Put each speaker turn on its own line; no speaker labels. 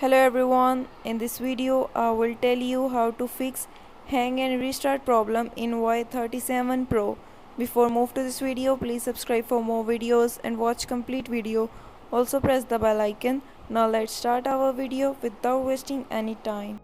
Hello everyone, in this video I will tell you how to fix hang and restart problem in Y37 Pro. Before move to this video, please subscribe for more videos and watch complete video. Also press the bell icon. Now let's start our video without wasting any time.